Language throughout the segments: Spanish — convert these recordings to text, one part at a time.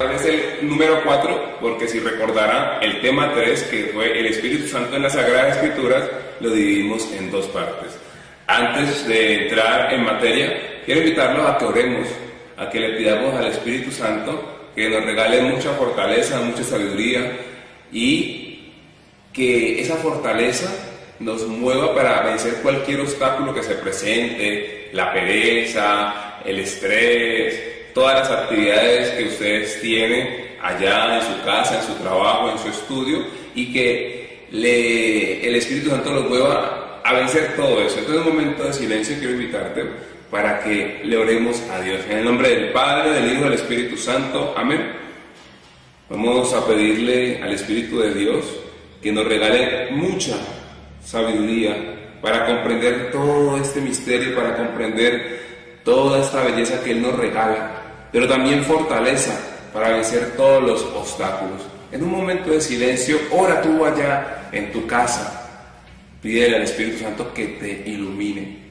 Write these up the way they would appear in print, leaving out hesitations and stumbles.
Es el número 4, porque si recordarán, el tema 3, que fue el Espíritu Santo en las Sagradas Escrituras, lo dividimos en dos partes. Antes de entrar en materia, quiero invitarlos a que oremos, a que le pidamos al Espíritu Santo que nos regale mucha fortaleza, mucha sabiduría, y que esa fortaleza nos mueva para vencer cualquier obstáculo que se presente, la pereza, el estrés, todas las actividades que ustedes tienen allá en su casa, en su trabajo, en su estudio, y que el Espíritu Santo los mueva a vencer todo eso. Entonces, en un momento de silencio quiero invitarte para que le oremos a Dios. En el nombre del Padre, del Hijo y del Espíritu Santo. Amén. Vamos a pedirle al Espíritu de Dios que nos regale mucha sabiduría para comprender todo este misterio, para comprender toda esta belleza que Él nos regala, pero también fortaleza para vencer todos los obstáculos. En un momento de silencio, ora tú allá en tu casa, pídele al Espíritu Santo que te ilumine.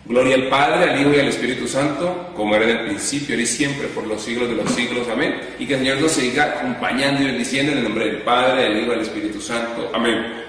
Gloria al Padre, al Hijo y al Espíritu Santo, como era en el principio, ahora y siempre, por los siglos de los siglos. Amén. Y que el Señor nos siga acompañando y bendiciendo en el nombre del Padre, del Hijo y del Espíritu Santo. Amén.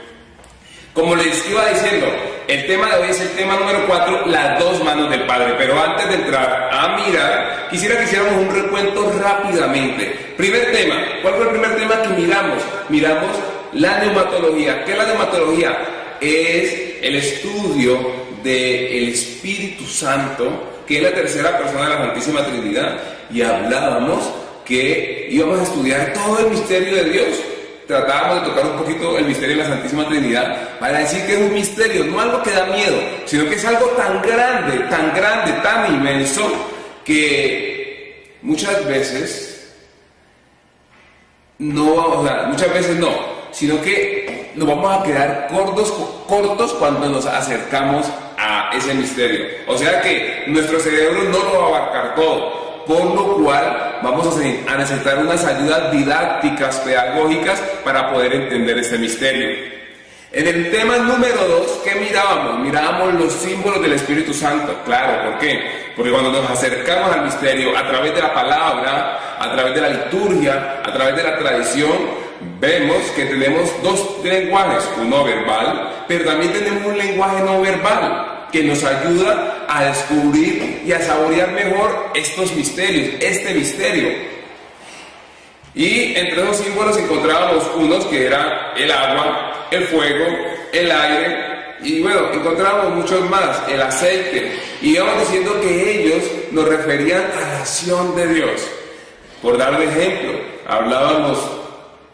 Como les iba diciendo, el tema de hoy es el tema número 4, las dos manos del Padre. Pero antes de entrar a mirar, quisiera que hiciéramos un recuento rápidamente. Primer tema, ¿cuál fue el primer tema que miramos? Miramos la neumatología. ¿Qué es la neumatología? Es el estudio del Espíritu Santo, que es la tercera persona de la Santísima Trinidad. Y hablábamos que íbamos a estudiar todo el misterio de Dios. Tratábamos de tocar un poquito el misterio de la Santísima Trinidad para decir que es un misterio, no algo que da miedo, sino que es algo tan grande, tan inmenso, que muchas veces no, sino que nos vamos a quedar cortos cuando nos acercamos a ese misterio. O sea que nuestro cerebro no lo va a abarcar todo. Por lo cual vamos a necesitar unas ayudas didácticas, pedagógicas, para poder entender este misterio. En el tema número 2, ¿qué mirábamos? Mirábamos los símbolos del Espíritu Santo. Claro, ¿por qué? Porque cuando nos acercamos al misterio a través de la palabra, a través de la liturgia, a través de la tradición, vemos que tenemos dos lenguajes, uno verbal, pero también tenemos un lenguaje no verbal, que nos ayuda a descubrir y a saborear mejor estos misterios, este misterio. Y entre esos símbolos encontrábamos unos que eran el agua, el fuego, el aire, y bueno, encontrábamos muchos más, el aceite. Y íbamos diciendo que ellos nos referían a la acción de Dios. Por dar un ejemplo, hablábamos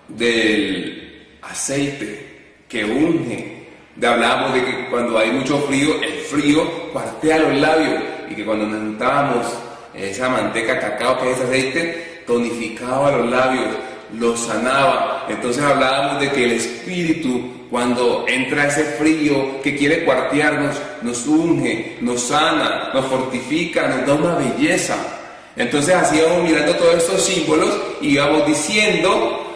del aceite que unge. Hablábamos de que cuando hay mucho frío, el frío cuartea los labios, y que cuando nos untábamos esa manteca cacao, que es aceite, tonificaba los labios, los sanaba. Entonces hablábamos de que el Espíritu, cuando entra ese frío que quiere cuartearnos, nos unge, nos sana, nos fortifica, nos da una belleza. Entonces así íbamos mirando todos estos símbolos y íbamos diciendo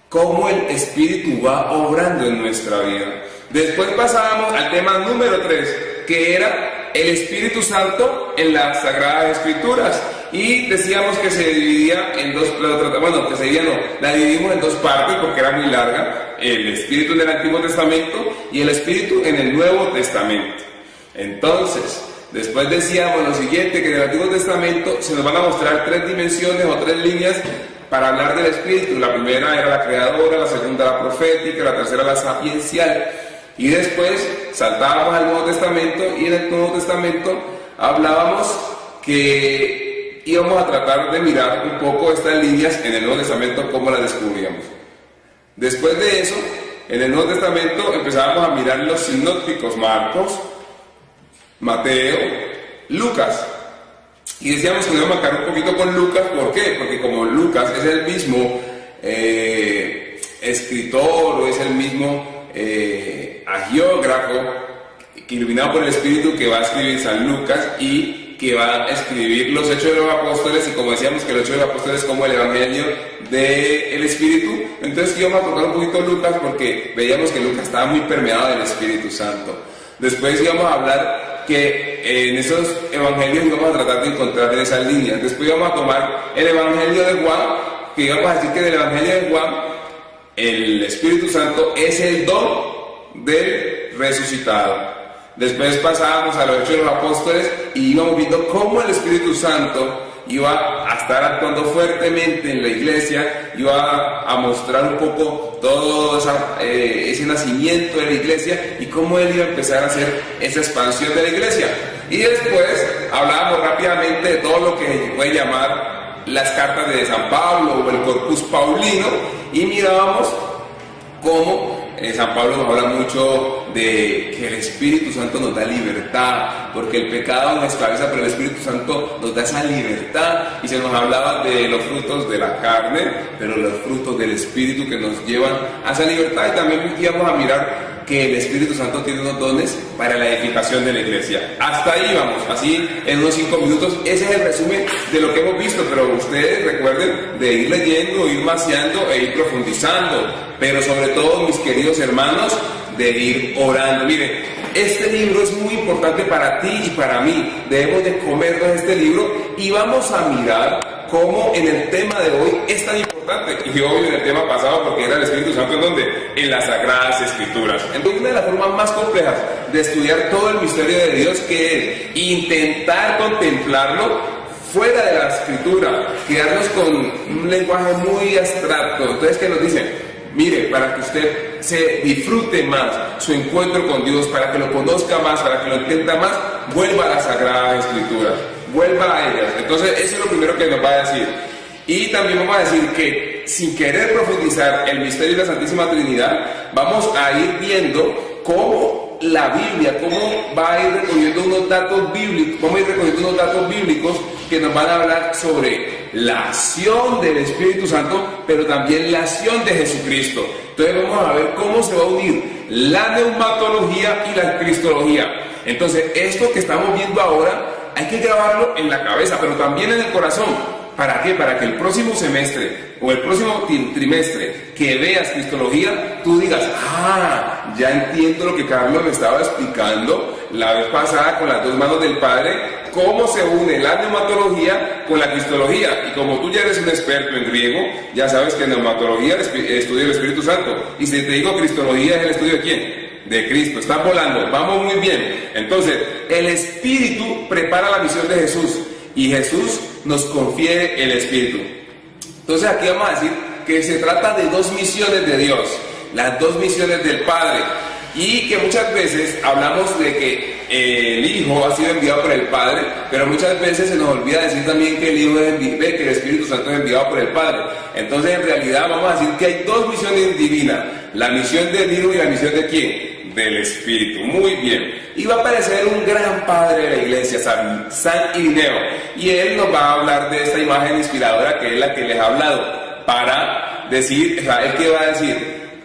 cómo el Espíritu va obrando en nuestra vida. Después pasábamos al tema número 3, que era el Espíritu Santo en las Sagradas Escrituras. Y decíamos que se dividía en dos, la dividimos en dos partes porque era muy larga: el Espíritu en el Antiguo Testamento y el Espíritu en el Nuevo Testamento. Entonces, después decíamos lo siguiente, que en el Antiguo Testamento se nos van a mostrar 3 dimensiones o 3 líneas para hablar del Espíritu. La primera era la creadora, la segunda la profética, la tercera la sapiencial. Y después saltábamos al Nuevo Testamento, y en el Nuevo Testamento hablábamos que íbamos a tratar de mirar un poco estas líneas en el Nuevo Testamento, cómo las descubríamos. Después de eso, en el Nuevo Testamento empezábamos a mirar los sinópticos: Marcos, Mateo, Lucas. Y decíamos que nos íbamos a marcar un poquito con Lucas. ¿Por qué? Porque como Lucas es el mismo escritor, o es el mismo agiógrafo, iluminado por el Espíritu, que va a escribir San Lucas y que va a escribir los Hechos de los Apóstoles, y como decíamos que los Hechos de los Apóstoles es como el Evangelio del Espíritu, entonces íbamos a tocar un poquito Lucas porque veíamos que Lucas estaba muy permeado del Espíritu Santo. Después íbamos a hablar que en esos evangelios íbamos a tratar de encontrar en esas líneas. Después íbamos a tomar el Evangelio de Juan, que íbamos a decir que en el Evangelio de Juan, el Espíritu Santo es el don del resucitado. Después pasábamos a los Hechos de los Apóstoles y íbamos viendo cómo el Espíritu Santo iba a estar actuando fuertemente en la iglesia, iba a mostrar un poco todo ese nacimiento de la iglesia y cómo él iba a empezar a hacer esa expansión de la iglesia. Y después hablábamos rápidamente de todo lo que se puede llamar las cartas de San Pablo o el Corpus Paulino, y mirábamos cómo San Pablo nos habla mucho de que el Espíritu Santo nos da libertad, porque el pecado nos esclaviza, pero el Espíritu Santo nos da esa libertad, y se nos hablaba de los frutos de la carne, pero los frutos del Espíritu que nos llevan a esa libertad. Y también íbamos a mirar que el Espíritu Santo tiene unos dones para la edificación de la iglesia. Hasta ahí vamos, así en unos 5 minutos. Ese es el resumen de lo que hemos visto, pero ustedes recuerden de ir leyendo, ir vaciando e ir profundizando, pero sobre todo, mis queridos hermanos, de ir orando. Miren, este libro es muy importante para ti y para mí. Debemos de comernos este libro y vamos a mirar cómo en el tema de hoy es tan importante, y hoy en el tema pasado, porque era el Espíritu Santo, ¿en dónde? En las Sagradas Escrituras. Entonces, una de las formas más complejas de estudiar todo el misterio de Dios, que es intentar contemplarlo fuera de la Escritura, quedarnos con un lenguaje muy abstracto. Entonces, ¿qué nos dicen? Mire, para que usted se disfrute más su encuentro con Dios, para que lo conozca más, para que lo entienda más, vuelva a las Sagradas Escrituras, vuelva a ellas. Entonces, eso es lo primero que nos va a decir. Y también vamos a decir que, sin querer profundizar el misterio de la Santísima Trinidad, vamos a ir viendo cómo la Biblia, cómo va a ir recogiendo unos datos bíblicos, que nos van a hablar sobre la acción del Espíritu Santo, pero también la acción de Jesucristo. Entonces vamos a ver cómo se va a unir la neumatología y la cristología. Entonces, esto que estamos viendo ahora hay que grabarlo en la cabeza, pero también en el corazón. ¿Para qué? Para que el próximo semestre o el próximo trimestre que veas cristología, tú digas: ya entiendo lo que Carlos me estaba explicando la vez pasada con las dos manos del Padre, cómo se une la neumatología con la cristología. Y como tú ya eres un experto en griego, ya sabes que neumatología es el estudio del Espíritu Santo, y si te digo cristología, es el estudio de ¿quién? De Cristo. Están volando, vamos muy bien. Entonces, el Espíritu prepara la misión de Jesús, y Jesús nos confiere el Espíritu. Entonces, aquí vamos a decir que se trata de dos misiones de Dios, las dos misiones del Padre, y que muchas veces hablamos de que el Hijo ha sido enviado por el Padre, pero muchas veces se nos olvida decir también que el Hijo que el Espíritu Santo es enviado por el Padre. Entonces, en realidad vamos a decir que hay dos misiones divinas: la misión del Hijo y la misión de ¿quién? Del Espíritu. Muy bien. Y va a aparecer un gran padre de la iglesia, San Irineo, y él nos va a hablar de esta imagen inspiradora, que es la que les he hablado, para decir, él que va a decir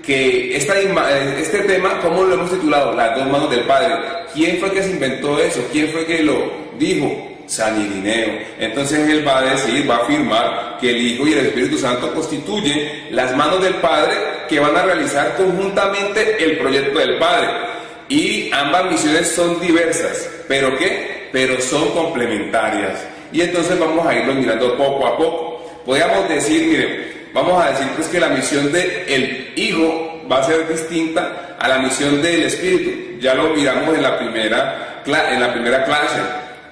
que este tema, ¿cómo lo hemos titulado? Las dos manos del Padre. ¿Quién fue que se inventó eso? ¿Quién fue que lo dijo? San Irineo. Entonces él va a decir, va a afirmar que el Hijo y el Espíritu Santo constituyen las manos del Padre, que van a realizar conjuntamente el proyecto del Padre. Y ambas misiones son diversas, ¿pero qué? Pero son complementarias. Y entonces vamos a irlo mirando poco a poco. Podríamos decir, miren, vamos a decir pues que la misión del Hijo va a ser distinta a la misión del Espíritu. Ya lo miramos en la primera clase.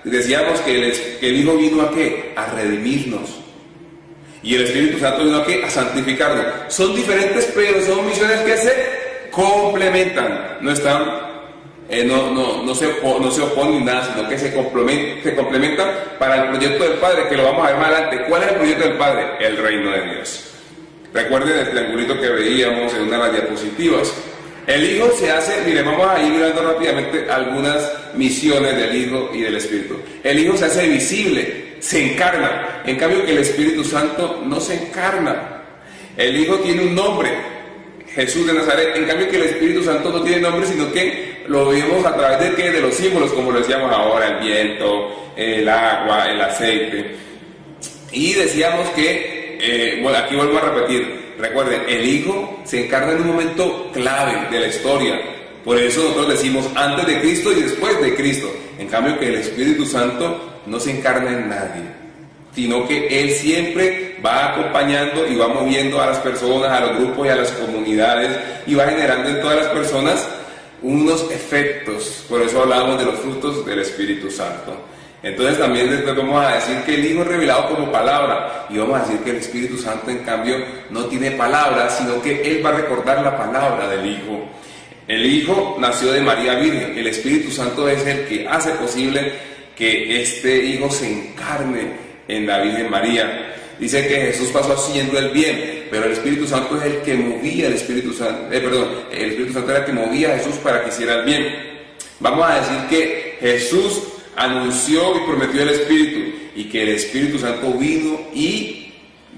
Decíamos que el Hijo vino ¿a qué? A redimirnos. Y el Espíritu Santo vino ¿a qué? A santificarnos. Son diferentes, pero son misiones que se complementan. No están, no se oponen ni nada, sino que se complementan para el proyecto del Padre, que lo vamos a ver más adelante. ¿Cuál es el proyecto del Padre? El reino de Dios. Recuerden el triangulito que veíamos en una de las diapositivas. El Hijo se hace, miren, vamos a ir mirando rápidamente algunas misiones del Hijo y del Espíritu. El Hijo se hace visible, se encarna, en cambio que el Espíritu Santo no se encarna. El Hijo tiene un nombre, Jesús de Nazaret, en cambio que el Espíritu Santo no tiene nombre, sino que lo vemos a través de ¿qué? De los símbolos, como lo decíamos ahora, el viento, el agua, el aceite. Y decíamos que, bueno, aquí vuelvo a repetir, recuerden, el Hijo se encarna en un momento clave de la historia. Por eso nosotros decimos antes de Cristo y después de Cristo. En cambio que el Espíritu Santo no se encarna en nadie. sino que Él siempre va acompañando y va moviendo a las personas, a los grupos y a las comunidades, y va generando en todas las personas unos efectos. Por eso hablamos de los frutos del Espíritu Santo. Entonces también después vamos a decir que el Hijo es revelado como palabra, y vamos a decir que el Espíritu Santo en cambio no tiene palabra, sino que Él va a recordar la palabra del Hijo. El Hijo nació de María Virgen, el Espíritu Santo es el que hace posible que este Hijo se encarne en la Virgen María. Dice que Jesús pasó haciendo el bien, pero el Espíritu Santo es el que movía el Espíritu Santo, el Espíritu Santo era el que movía a Jesús para que hiciera el bien. Vamos a decir que Jesús anunció y prometió el Espíritu, y que el Espíritu Santo vino y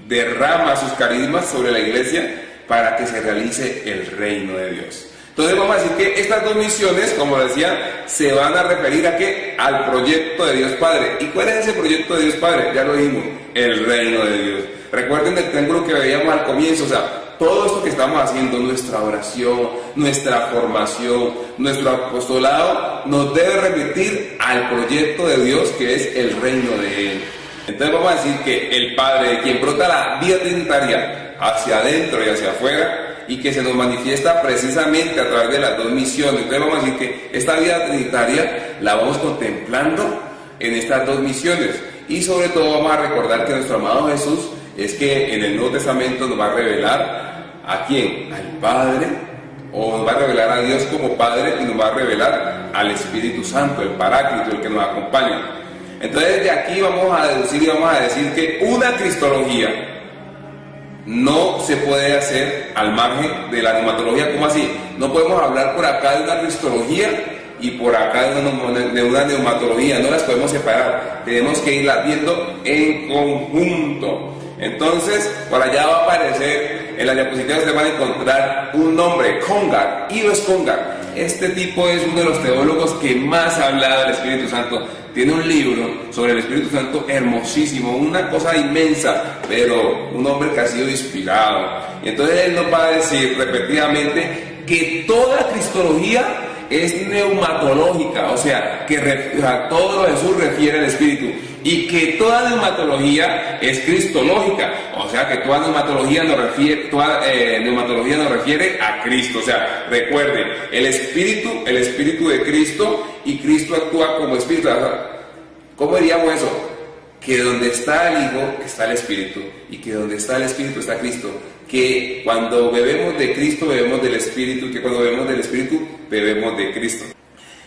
derrama sus carismas sobre la iglesia para que se realice el reino de Dios. Entonces vamos a decir que estas dos misiones, como decía, se van a referir a ¿qué? Al proyecto de Dios Padre. ¿Y cuál es ese proyecto de Dios Padre? Ya lo dijimos, el reino de Dios. Recuerden el triángulo que veíamos al comienzo, o sea, todo esto que estamos haciendo, nuestra oración, nuestra formación, nuestro apostolado, nos debe remitir al proyecto de Dios, que es el reino de Él. Entonces vamos a decir que el Padre, de quien brota la vida trinitaria hacia adentro y hacia afuera, y que se nos manifiesta precisamente a través de las dos misiones. Entonces vamos a decir que esta vida trinitaria la vamos contemplando en estas dos misiones, y sobre todo vamos a recordar que nuestro amado Jesús es que en el Nuevo Testamento nos va a revelar ¿a quién? Al Padre, o nos va a revelar a Dios como Padre, y nos va a revelar al Espíritu Santo, el Paráclito, el que nos acompaña. Entonces de aquí vamos a deducir y vamos a decir que una cristología no se puede hacer al margen de la neumatología. ¿Cómo así? No podemos hablar por acá de una cristología y por acá de una neumatología, no las podemos separar, tenemos que irlas viendo en conjunto. Entonces, por allá va a aparecer, en la diapositiva ustedes van a encontrar un nombre, Congar, Ives Congar. Este tipo es uno de los teólogos que más ha hablado del Espíritu Santo. Tiene un libro sobre el Espíritu Santo hermosísimo, una cosa inmensa, pero un hombre que ha sido inspirado. Y entonces él nos va a decir repetidamente que toda cristología es neumatológica, o sea, que todo lo de Jesús refiere al Espíritu, y que toda neumatología es cristológica, o sea, que toda neumatología nos refiere a Cristo. O sea, recuerden, el Espíritu de Cristo, y Cristo actúa como Espíritu. ¿Cómo diríamos eso? Que donde está el Hijo está el Espíritu, y que donde está el Espíritu está Cristo. Que cuando bebemos de Cristo bebemos del Espíritu, y que cuando bebemos del Espíritu bebemos de Cristo.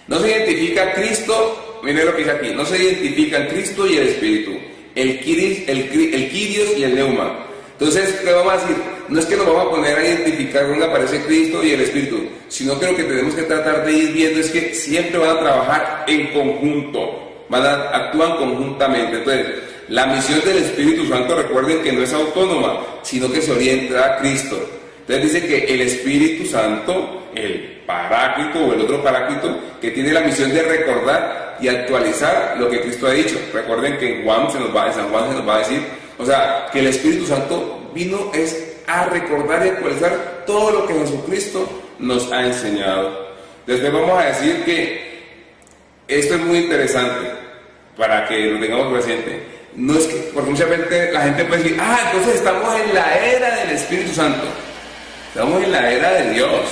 No se identifica Cristo, miren lo que dice aquí, no se identifican Cristo y el Espíritu, el Kyrios y el Neuma. Entonces, ¿qué vamos a decir? No es que nos vamos a poner a identificar dónde aparece Cristo y el Espíritu, sino que lo que tenemos que tratar de ir viendo es que siempre van a trabajar en conjunto, actúan conjuntamente. Entonces, la misión del Espíritu Santo, recuerden que no es autónoma, sino que se orienta a Cristo. Entonces dice que el Espíritu Santo, el Paráclito o el otro Paráclito, que tiene la misión de recordar y actualizar lo que Cristo ha dicho. Recuerden que en San Juan se nos va a decir, o sea, que el Espíritu Santo vino es a recordar y actualizar todo lo que Jesucristo nos ha enseñado. Después vamos a decir que esto es muy interesante para que lo tengamos presente. No es que, porque muchas veces la gente puede decir, entonces estamos en la era del Espíritu Santo, estamos en la era de Dios.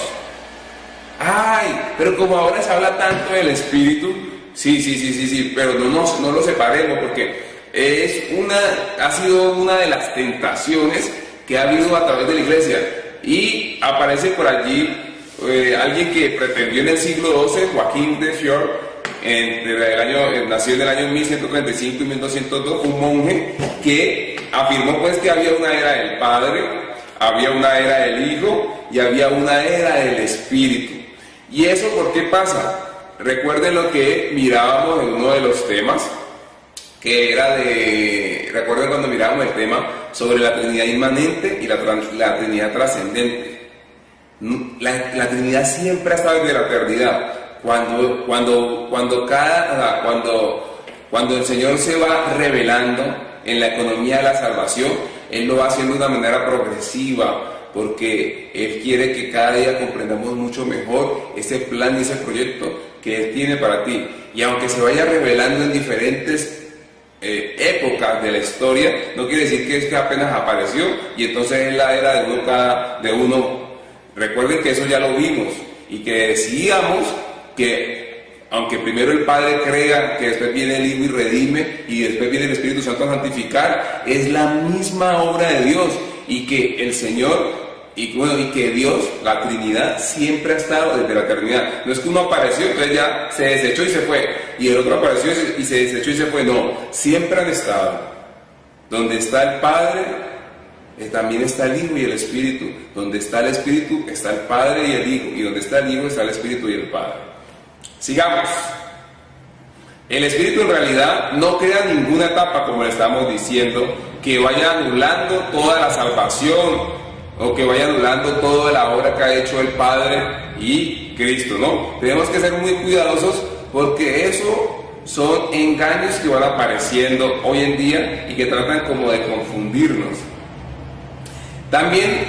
Pero como ahora se habla tanto del Espíritu, sí, pero no lo separemos, porque ha sido una de las tentaciones que ha habido a través de la iglesia. Y aparece por allí alguien que pretendió en el siglo XII, Joaquín de Fior, nació en el año 1135 y 1202, un monje que afirmó pues que había una era del Padre, había una era del Hijo y había una era del Espíritu. ¿Y eso por qué pasa? Recuerden lo que mirábamos en uno de los temas, que era recuerden cuando mirábamos el tema sobre la Trinidad inmanente y la Trinidad trascendente. La Trinidad siempre ha estado desde la eternidad. Cuando el Señor se va revelando en la economía de la salvación, Él lo va haciendo de una manera progresiva, porque Él quiere que cada día comprendamos mucho mejor ese plan y ese proyecto que Él tiene para ti. Y aunque se vaya revelando en diferentes épocas de la historia, no quiere decir que es que apenas apareció y entonces es la era de uno. Recuerden que eso ya lo vimos y que decíamos que aunque primero el Padre crea, que después viene el Hijo y redime y después viene el Espíritu Santo a santificar, es la misma obra de Dios y que el Señor y que Dios, la Trinidad, siempre ha estado desde la eternidad. No es que uno apareció, entonces ya se desechó y se fue, y el otro apareció y se desechó y se fue. No, siempre han estado. Donde está el Padre, también está el Hijo y el Espíritu. Donde está el Espíritu, está el Padre y el Hijo. Y donde está el Hijo, está el Espíritu y el Padre. Sigamos. El Espíritu en realidad no crea ninguna etapa, como le estamos diciendo, que vaya anulando toda la salvación, o que vaya anulando toda la obra que ha hecho el Padre y Cristo, ¿no? Tenemos que ser muy cuidadosos porque eso son engaños que van apareciendo hoy en día y que tratan como de confundirnos. También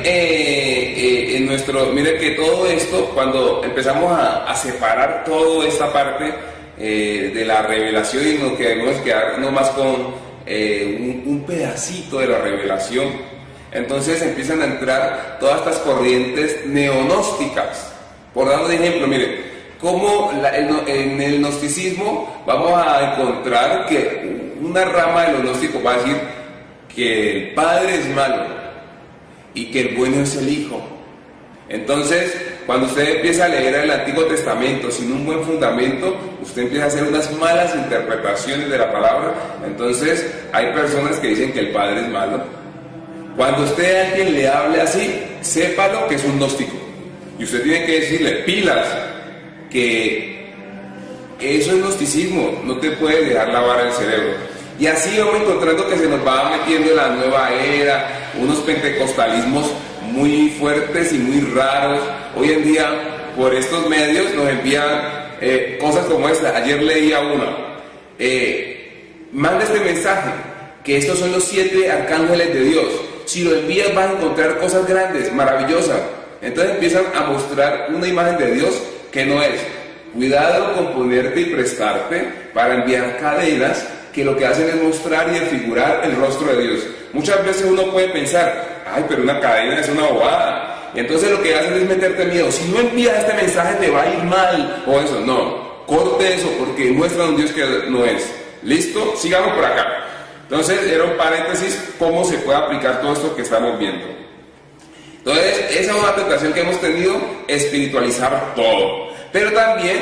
mire que todo esto, cuando empezamos a separar toda esta parte de la revelación y nos queremos quedar nomás con un pedacito de la revelación, entonces empiezan a entrar todas estas corrientes neonósticas. Por dar un ejemplo, miren, como en el gnosticismo vamos a encontrar que una rama de los gnósticos va a decir que el Padre es malo y que el bueno es el Hijo. Entonces, cuando usted empieza a leer el Antiguo Testamento sin un buen fundamento, usted empieza a hacer unas malas interpretaciones de la palabra. Entonces, hay personas que dicen que el Padre es malo. Cuando usted a alguien le hable así, sépalo que es un gnóstico. Y usted tiene que decirle, pilas, que eso es gnosticismo, no te puedes dejar lavar el cerebro. Y así vamos encontrando que se nos va metiendo la nueva era, unos pentecostalismos muy fuertes y muy raros. Hoy en día, por estos medios, nos envían cosas como esta. Ayer leía una. Manda este mensaje, que estos son los 7 arcángeles de Dios. Si lo envías vas a encontrar cosas grandes, maravillosas. Entonces empiezan a mostrar una imagen de Dios que no es. Cuidado con ponerte y prestarte para enviar cadenas que lo que hacen es mostrar y desfigurar el rostro de Dios. Muchas veces uno puede pensar, ay, pero una cadena es una bobada. Y entonces lo que hacen es meterte miedo. Si no envías este mensaje te va a ir mal. O eso, no. Corte eso porque muestra a un Dios que no es. ¿Listo? Sigamos por acá. Entonces, era un paréntesis, cómo se puede aplicar todo esto que estamos viendo. Entonces, esa es una tentación que hemos tenido, espiritualizar todo. Pero también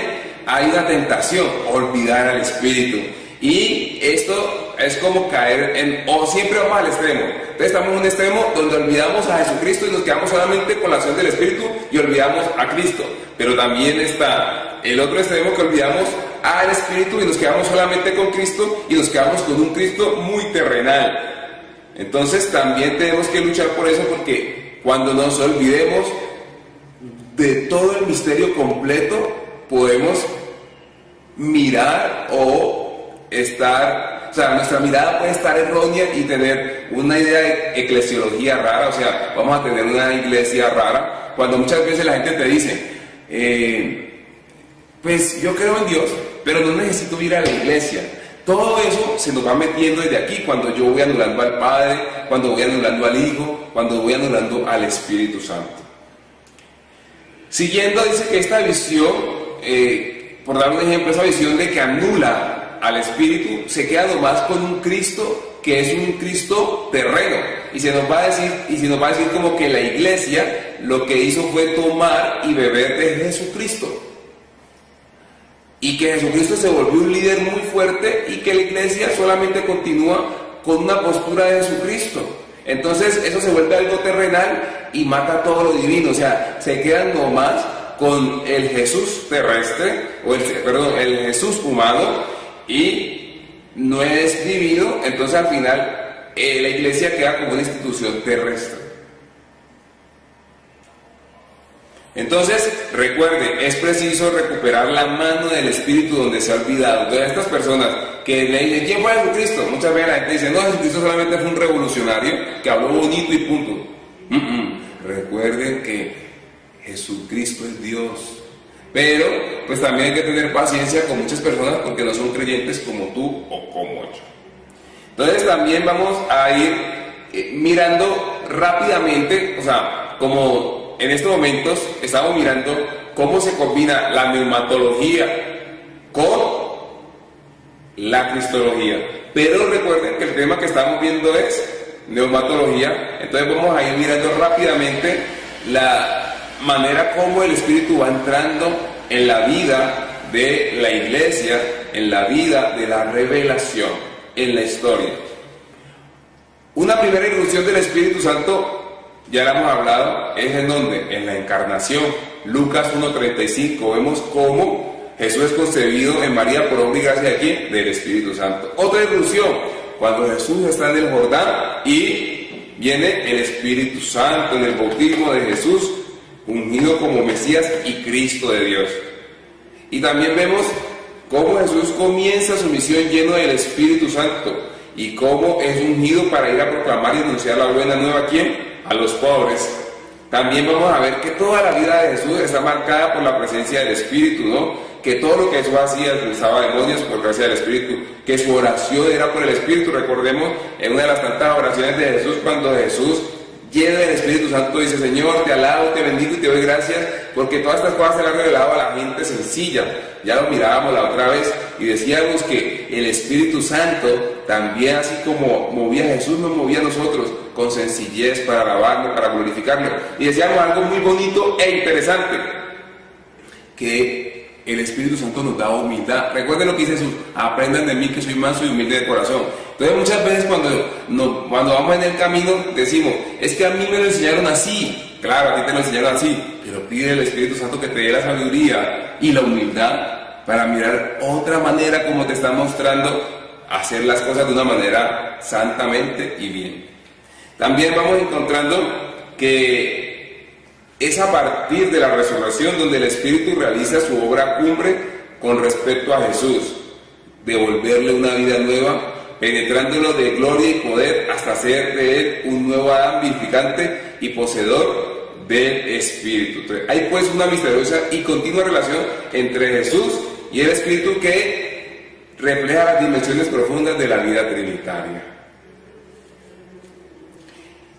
hay una tentación, olvidar al Espíritu. Y esto es como caer o siempre vamos al extremo. Entonces, estamos en un extremo donde olvidamos a Jesucristo y nos quedamos solamente con la acción del Espíritu y olvidamos a Cristo. Pero también está el otro extremo que olvidamos al Espíritu y nos quedamos solamente con Cristo y nos quedamos con un Cristo muy terrenal. Entonces también tenemos que luchar por eso, porque cuando nos olvidemos de todo el misterio completo, podemos mirar nuestra mirada puede estar errónea y tener una idea de eclesiología rara, o sea, vamos a tener una iglesia rara, cuando muchas veces la gente te dice, pues yo creo en Dios, pero no necesito ir a la iglesia. Todo eso se nos va metiendo desde aquí, cuando yo voy anulando al Padre, cuando voy anulando al Hijo, cuando voy anulando al Espíritu Santo. Siguiendo, dice que esta visión, por dar un ejemplo, esa visión de que anula al Espíritu, se queda nomás con un Cristo que es un Cristo terreno, y se nos va a decir como que la iglesia lo que hizo fue tomar y beber de Jesucristo. Y que Jesucristo se volvió un líder muy fuerte y que la iglesia solamente continúa con una postura de Jesucristo. Entonces eso se vuelve algo terrenal y mata todo lo divino. O sea, se quedan nomás con el Jesús terrestre, el Jesús humano, y no es divino. Entonces al final la iglesia queda como una institución terrestre. Entonces, recuerde, es preciso recuperar la mano del Espíritu donde se ha olvidado. Entonces, estas personas que le dicen, ¿quién fue Jesucristo? Muchas veces la gente dice, no, Jesucristo solamente fue un revolucionario que habló bonito y punto. Recuerden que Jesucristo es Dios. Pero, pues también hay que tener paciencia con muchas personas porque no son creyentes como tú o como yo. Entonces también vamos a ir mirando rápidamente, o sea, como en estos momentos estamos mirando cómo se combina la neumatología con la cristología. Pero recuerden que el tema que estamos viendo es neumatología, entonces vamos a ir mirando rápidamente la manera como el Espíritu va entrando en la vida de la iglesia, en la vida de la revelación, en la historia. Una primera irrupción del Espíritu Santo, ya la hemos hablado, es en donde, en la encarnación. Lucas 1:35, vemos cómo Jesús es concebido en María por obra y gracia de ¿quién? Del Espíritu Santo. Otra irrupción, cuando Jesús está en el Jordán y viene el Espíritu Santo en el bautismo de Jesús, ungido como Mesías y Cristo de Dios. Y también vemos cómo Jesús comienza su misión lleno del Espíritu Santo y cómo es ungido para ir a proclamar y anunciar la buena nueva ¿a quién? A los pobres. También vamos a ver que toda la vida de Jesús está marcada por la presencia del Espíritu, ¿no? Que todo lo que Jesús hacía expulsaba demonios por gracia del Espíritu, que su oración era por el Espíritu. Recordemos en una de las tantas oraciones de Jesús, cuando Jesús lleno del Espíritu Santo dice: Señor, te alabo, te bendigo y te doy gracias porque todas estas cosas se las han revelado a la gente sencilla. Ya lo mirábamos la otra vez y decíamos que el Espíritu Santo también, así como movía a Jesús, nos movía a nosotros con sencillez para alabarlo, para glorificarlo. Y decíamos algo muy bonito e interesante, que el Espíritu Santo nos da humildad. Recuerden lo que dice Jesús: aprendan de mí que soy manso y humilde de corazón. Entonces muchas veces cuando vamos en el camino decimos: es que a mí me lo enseñaron así. Claro, a ti te lo enseñaron así, pero pide al Espíritu Santo que te dé la sabiduría y la humildad para mirar otra manera como te está mostrando hacer las cosas de una manera santamente y bien. También vamos encontrando que es a partir de la resurrección donde el Espíritu realiza su obra cumbre con respecto a Jesús, devolverle una vida nueva, penetrándolo de gloria y poder hasta hacer de él un nuevo Adán vivificante y poseedor del Espíritu. Entonces, hay pues una misteriosa y continua relación entre Jesús y el Espíritu que refleja las dimensiones profundas de la vida trinitaria.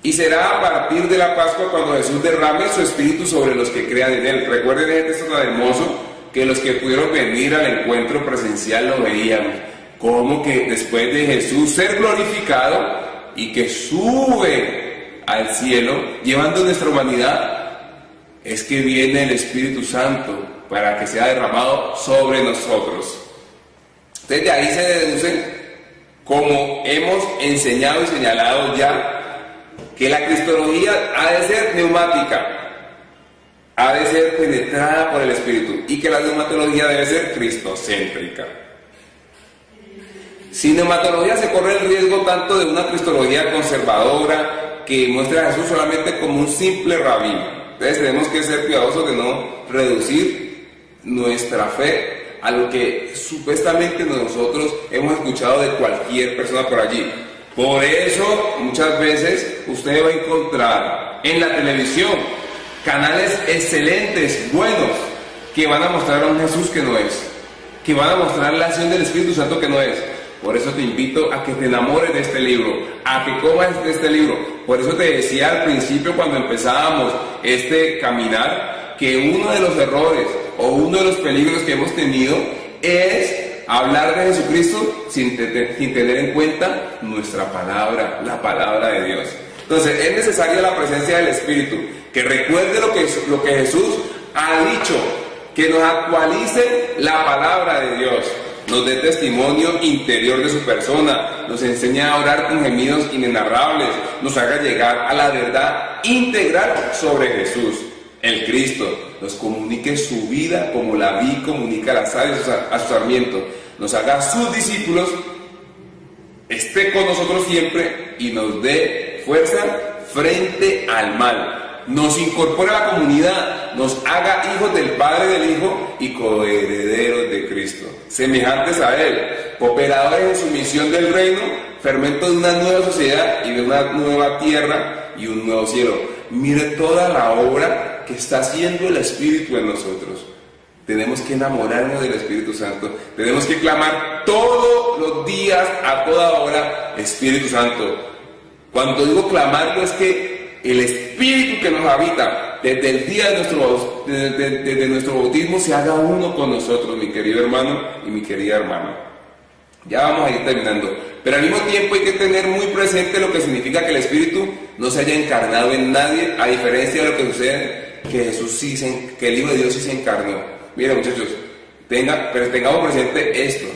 Y será a partir de la Pascua cuando Jesús derrame su Espíritu sobre los que crean en él. Recuerden este texto tan hermoso, que los que pudieron venir al encuentro presencial lo veían, como que después de Jesús ser glorificado y que sube al cielo llevando nuestra humanidad, es que viene el Espíritu Santo para que sea derramado sobre nosotros. Entonces de ahí se deduce, como hemos enseñado y señalado ya, que la cristología ha de ser neumática, ha de ser penetrada por el Espíritu, y que la neumatología debe ser cristocéntrica. Sin neumatología se corre el riesgo tanto de una cristología conservadora que muestra a Jesús solamente como un simple rabí. Entonces tenemos que ser cuidadosos de no reducir nuestra fe a lo que supuestamente nosotros hemos escuchado de cualquier persona por allí. Por eso muchas veces usted va a encontrar en la televisión canales excelentes, buenos, que van a mostrar a un Jesús que no es, que van a mostrar la acción del Espíritu Santo que no es. Por eso te invito a que te enamores de este libro, a que comas de este libro. Por eso te decía al principio, cuando empezábamos este caminar, que uno de los errores o uno de los peligros que hemos tenido es hablar de Jesucristo sin tener en cuenta nuestra palabra, la palabra de Dios. Entonces es necesaria la presencia del Espíritu, que recuerde lo que Jesús ha dicho, que nos actualice la palabra de Dios, nos dé testimonio interior de su persona, nos enseña a orar con gemidos inenarrables, nos haga llegar a la verdad integral sobre Jesús, el Cristo, nos comunique su vida como la vid comunica las aves a su sarmiento, nos haga sus discípulos, esté con nosotros siempre y nos dé fuerza frente al mal, nos incorpore a la comunidad, nos haga hijos del Padre y del Hijo y coherederos de Cristo, semejantes a Él, cooperadores en su misión del reino, fermento de una nueva sociedad y de una nueva tierra y un nuevo cielo. Mire toda la obra que está haciendo el Espíritu en nosotros. Tenemos que enamorarnos del Espíritu Santo. Tenemos que clamar todos los días, a toda hora, Espíritu Santo. Cuando digo clamarlo es que el Espíritu que nos habita desde el día de nuestro bautismo se haga uno con nosotros, mi querido hermano y mi querida hermana. Ya vamos a ir terminando. Pero al mismo tiempo hay que tener muy presente lo que significa que el Espíritu no se haya encarnado en nadie, a diferencia de lo que sucede que el Hijo de Dios sí se encarnó. Miren, muchachos, pero tengamos presente esto.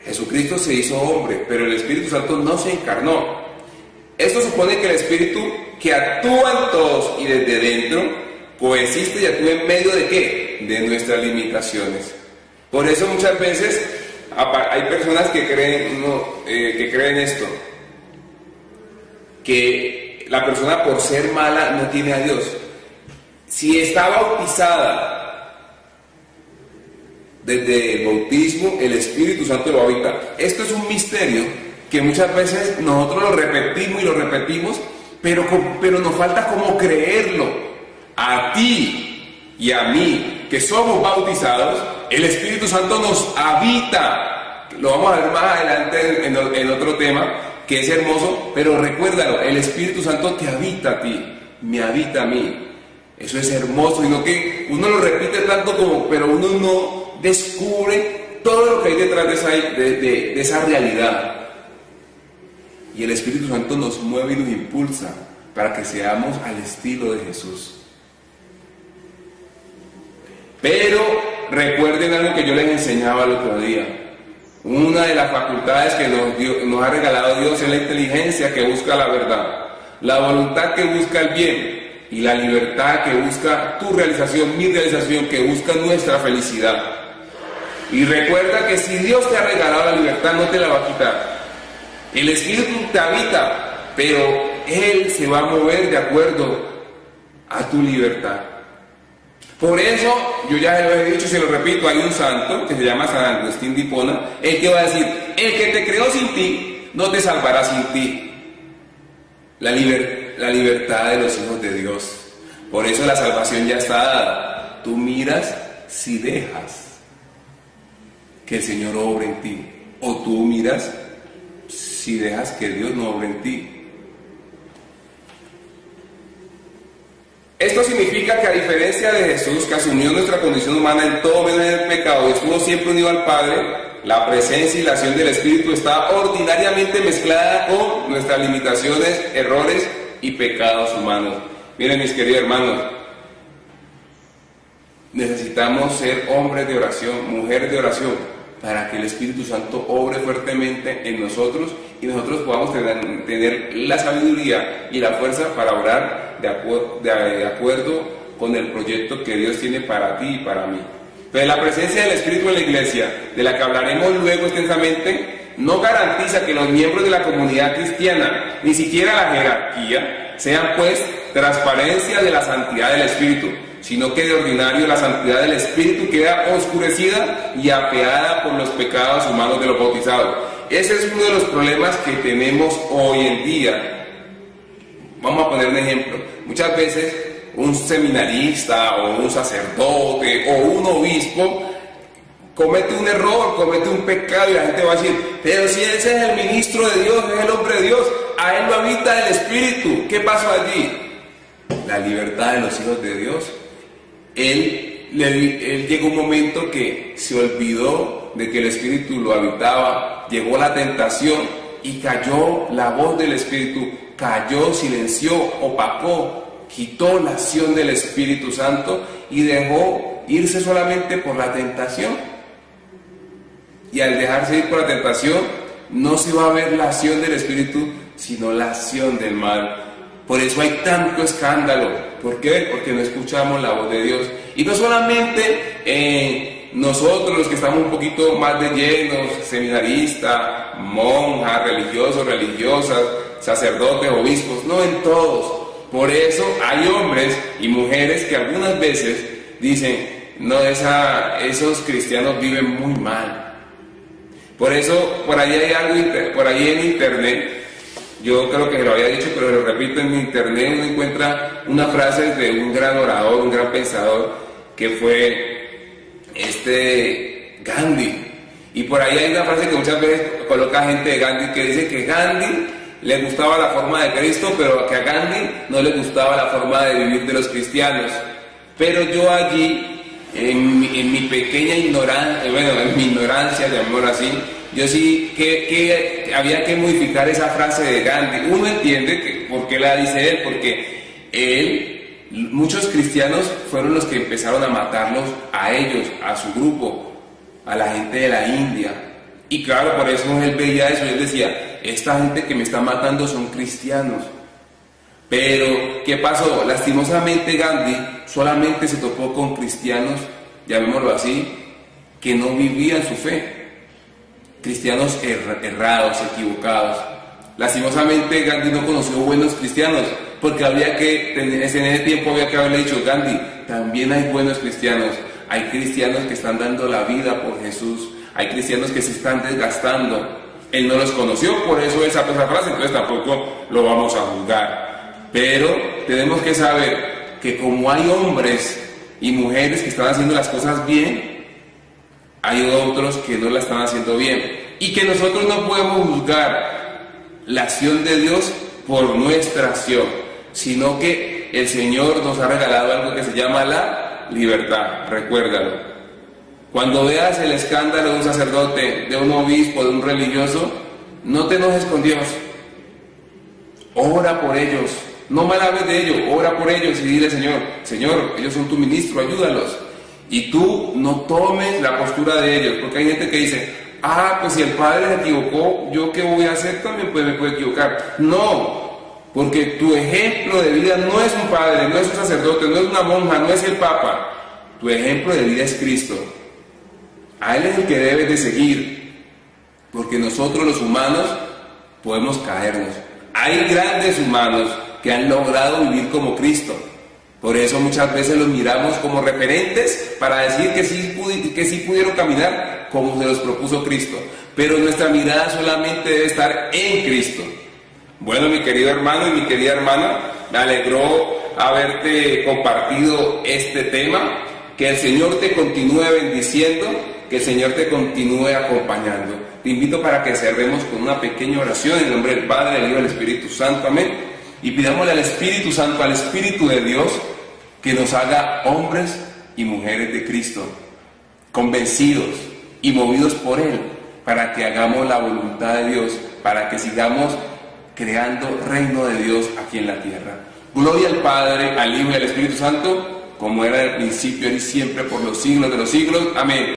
Jesucristo se hizo hombre, pero el Espíritu Santo no se encarnó. Esto supone que el Espíritu que actúa en todos y desde dentro coexiste y actúa en medio de ¿qué? De nuestras limitaciones. Por eso muchas veces hay personas que creen esto, que la persona por ser mala no tiene a Dios. Si está bautizada desde el bautismo, el Espíritu Santo lo habita. Esto es un misterio que muchas veces nosotros lo repetimos y lo repetimos, pero nos falta como creerlo. A ti y a mí, que somos bautizados, el Espíritu Santo nos habita. Lo vamos a ver más adelante en otro tema, que es hermoso, pero recuérdalo, el Espíritu Santo te habita a ti, me habita a mí. Eso es hermoso, sino que uno lo repite tanto pero uno no descubre todo lo que hay detrás de esa realidad. Y el Espíritu Santo nos mueve y nos impulsa para que seamos al estilo de Jesús. Pero recuerden algo que yo les enseñaba el otro día. Una de las facultades que nos ha regalado Dios es la inteligencia que busca la verdad, la voluntad que busca el bien y la libertad que busca tu realización, mi realización, que busca nuestra felicidad. Y recuerda que si Dios te ha regalado la libertad, no te la va a quitar. El Espíritu te habita, pero Él se va a mover de acuerdo a tu libertad. Por eso, yo ya lo he dicho y se lo repito, hay un santo que se llama San Agustín de Hipona, el que va a decir: el que te creó sin ti, no te salvará sin ti. La libertad de los hijos de Dios. Por eso la salvación ya está dada. Tú miras si dejas que el Señor obre en ti, o tú miras si dejas que Dios no obre en ti. Esto significa que, a diferencia de Jesús, que asumió nuestra condición humana en todo menos en el pecado y estuvo siempre unido al Padre, la presencia y la acción del Espíritu está ordinariamente mezclada con nuestras limitaciones, errores y pecados humanos. Miren, mis queridos hermanos, necesitamos ser hombres de oración, mujeres de oración, para que el Espíritu Santo obre fuertemente en nosotros y nosotros podamos tener la sabiduría y la fuerza para orar de acuerdo con el proyecto que Dios tiene para ti y para mí. Pero la presencia del Espíritu en la iglesia, de la que hablaremos luego extensamente, no garantiza que los miembros de la comunidad cristiana, ni siquiera la jerarquía, sean pues transparencia de la santidad del Espíritu, sino que de ordinario la santidad del Espíritu queda oscurecida y apeada por los pecados humanos de los bautizados. Ese es uno de los problemas que tenemos hoy en día. Vamos a poner un ejemplo. Muchas veces un seminarista o un sacerdote o un obispo comete un error, comete un pecado, y la gente va a decir: pero si ese es el ministro de Dios, es el hombre de Dios, a él lo habita el Espíritu. ¿Qué pasó allí? La libertad de los hijos de Dios. Él llegó un momento que se olvidó de que el Espíritu lo habitaba, llegó la tentación y cayó la voz del Espíritu, cayó, silenció, opacó, quitó la acción del Espíritu Santo y dejó irse solamente por la tentación. Y al dejarse ir por la tentación, no se va a ver la acción del Espíritu, sino la acción del mal. Por eso hay tanto escándalo. ¿Por qué? Porque no escuchamos la voz de Dios. Y no solamente nosotros, los que estamos un poquito más de llenos, seminaristas, monjas, religiosos, religiosas, sacerdotes, obispos, no, en todos. Por eso hay hombres y mujeres que algunas veces dicen: no, esos cristianos viven muy mal. Por eso, por ahí hay algo, por ahí en internet, yo creo que lo había dicho, pero lo repito, en internet uno encuentra una frase de un gran orador, un gran pensador, que fue Gandhi. Y por ahí hay una frase que muchas veces coloca gente de Gandhi que dice que Gandhi le gustaba la forma de Cristo, pero que a Gandhi no le gustaba la forma de vivir de los cristianos. Pero yo allí, en mi pequeña ignorancia, en mi ignorancia, llamémoslo así, yo sí que había que modificar esa frase de Gandhi. Uno entiende por qué la dice él, porque muchos cristianos fueron los que empezaron a matarlos a ellos, a su grupo, a la gente de la India. Y claro, por eso él veía eso, él decía, esta gente que me está matando son cristianos. Pero, ¿qué pasó? Lastimosamente Gandhi solamente se topó con cristianos, llamémoslo así, que no vivían su fe. Cristianos errados, equivocados. Lastimosamente Gandhi no conoció buenos cristianos, porque en ese tiempo había que haberle dicho, Gandhi, también hay buenos cristianos. Hay cristianos que están dando la vida por Jesús. Hay cristianos que se están desgastando. Él no los conoció, por eso él sacó esa frase, entonces tampoco lo vamos a juzgar. Pero tenemos que saber que como hay hombres y mujeres que están haciendo las cosas bien, hay otros que no la están haciendo bien. Y que nosotros no podemos juzgar la acción de Dios por nuestra acción, sino que el Señor nos ha regalado algo que se llama la libertad. Recuérdalo. Cuando veas el escándalo de un sacerdote, de un obispo, de un religioso, no te enojes con Dios. Ora por ellos. No mal hables de ellos, ora por ellos y dile, Señor, ellos son tu ministro, ayúdalos. Y tú no tomes la postura de ellos, porque hay gente que dice, pues si el padre se equivocó, ¿yo qué voy a hacer? También me puedo equivocar. No, porque tu ejemplo de vida no es un padre, no es un sacerdote, no es una monja, no es el papa. Tu ejemplo de vida es Cristo. A Él es el que debes de seguir, porque nosotros los humanos podemos caernos. Hay grandes humanos que han logrado vivir como Cristo. Por eso muchas veces los miramos como referentes para decir que sí pudieron caminar como se los propuso Cristo. Pero nuestra mirada solamente debe estar en Cristo. Bueno, mi querido hermano y mi querida hermana, me alegró haberte compartido este tema. Que el Señor te continúe bendiciendo, que el Señor te continúe acompañando. Te invito para que cerremos con una pequeña oración en el nombre del Padre, del Hijo y del Espíritu Santo. Amén. Y pidámosle al Espíritu Santo, al Espíritu de Dios, que nos haga hombres y mujeres de Cristo, convencidos y movidos por Él, para que hagamos la voluntad de Dios, para que sigamos creando reino de Dios aquí en la tierra. Gloria al Padre, al Hijo y al Espíritu Santo, como era en el principio, y siempre, por los siglos de los siglos. Amén.